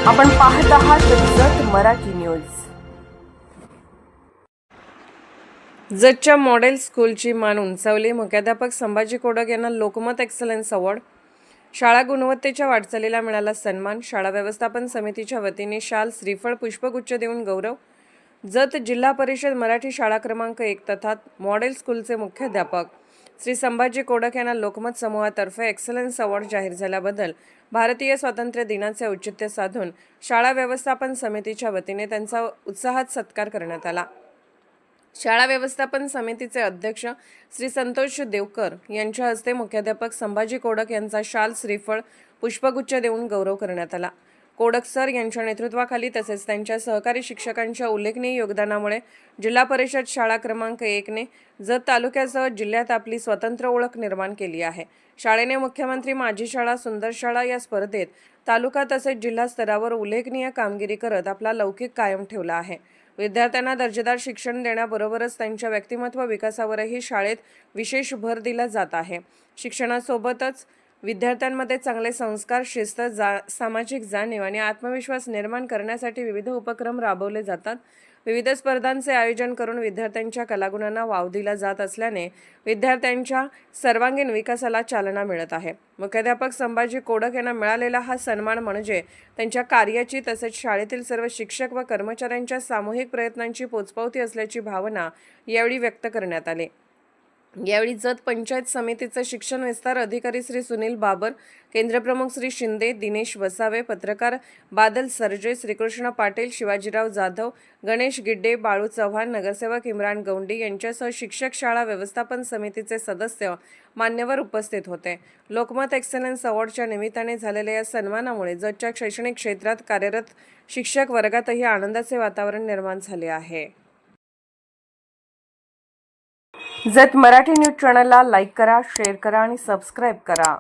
आपण पाहत आहात जत मराठी न्यूज। जतच्या मॉडेल स्कूलची मान उंचावली। मुख्याध्यापक संभाजी कोडक यांना लोकमत एक्सलन्स अवॉर्ड। शाळा गुणवत्तेच्या वाटचालीला मिळाला सन्मान। शाळा व्यवस्थापन समितीच्या वतीने शाल, श्रीफळ, पुष्पगुच्छ देऊन गौरव। जत जिल्हा परिषद मराठी शाळा क्रमांक 1 तथा मॉडेल स्कूलचे मुख्याध्यापक श्री संभाजी कोडक यांना लोकमत समूहातर्फे एक्सलन्स अवॉर्ड जाहीर झाल्याबद्दल भारतीय स्वातंत्र्य दिनाचे औचित्य साधून शाळा व्यवस्थापन समितीच्या वतीने त्यांचा उत्साहात सत्कार करण्यात आला। शाळा व्यवस्थापन समितीचे अध्यक्ष श्री संतोष देवकर यांच्या हस्ते मुख्याध्यापक संभाजी कोडक यांचा शाल, श्रीफळ, पुष्पगुच्छ देऊन गौरव करण्यात आला। कोडक सर यांच्या नेतृत्वाखाली तसेच त्यांच्या सहकारी शिक्षकांच्या उल्लेखनीय योगदानामुळे जिल्हा परिषद शाळा क्रमांक 1 ने जत तालुक्यासह जिल्ह्यात आपली स्वतंत्र ओळख निर्माण केली आहे। शाळेने मुख्यमंत्री माझी शाळा सुंदर शाळा या स्पर्धेत तालुका तसेच जिल्हा स्तरावर उल्लेखनीय कामगिरी करत आपला लौकिक कायम ठेवला आहे। विद्यार्थ्यांना दर्जेदार शिक्षण देण्याबरोबरच त्यांच्या व्यक्तिमत्व विकासावरही शाळेत विशेष भर दिला जात आहे। शिक्षणासोबतच विद्यार्थ्यांमध्ये चांगले संस्कार, शिस्त, सामाजिक जाणीव आणि आत्मविश्वास निर्माण करण्यासाठी विविध उपक्रम राबवले जातात। विविध स्पर्धांचे आयोजन करून विद्यार्थ्यांच्या कलागुणांना वाव दिला जात असल्याने विद्यार्थ्यांच्या सर्वांगीण विकासाला चालना मिळत आहे। मुख्याध्यापक संभाजी कोडक यांना मिळालेला हा सन्मान म्हणजे त्यांच्या कार्याची तसेच शाळेतील सर्व शिक्षक व कर्मचाऱ्यांच्या सामूहिक प्रयत्नांची पोचपावती असल्याची भावना यावेळी व्यक्त करण्यात आली। यावेळी जत पंचायत समितीचे शिक्षण विस्तार अधिकारी श्री सुनील बाबर, केंद्रप्रमुख श्री शिंदे, दिनेश वसावे, पत्रकार बादल सरजे, श्रीकृष्ण पाटील, शिवाजीराव जाधव, गणेश गिड्डे, बाळू चव्हाण, नगरसेवक इम्रान गौंडी यांच्यासह शिक्षक, शाळा व्यवस्थापन समितीचे सदस्य मान्यवर उपस्थित होते। लोकमत एक्सलन्स अवॉर्डच्या निमित्ताने झालेल्या या सन्मानामुळे जतच्या शैक्षणिक क्षेत्रात कार्यरत शिक्षक वर्गातही आनंदाचे वातावरण निर्माण झाले आहे। जत मराठी न्यूज चॅनलला लाईक करा, शेअर करा आणि सबस्क्राईब करा।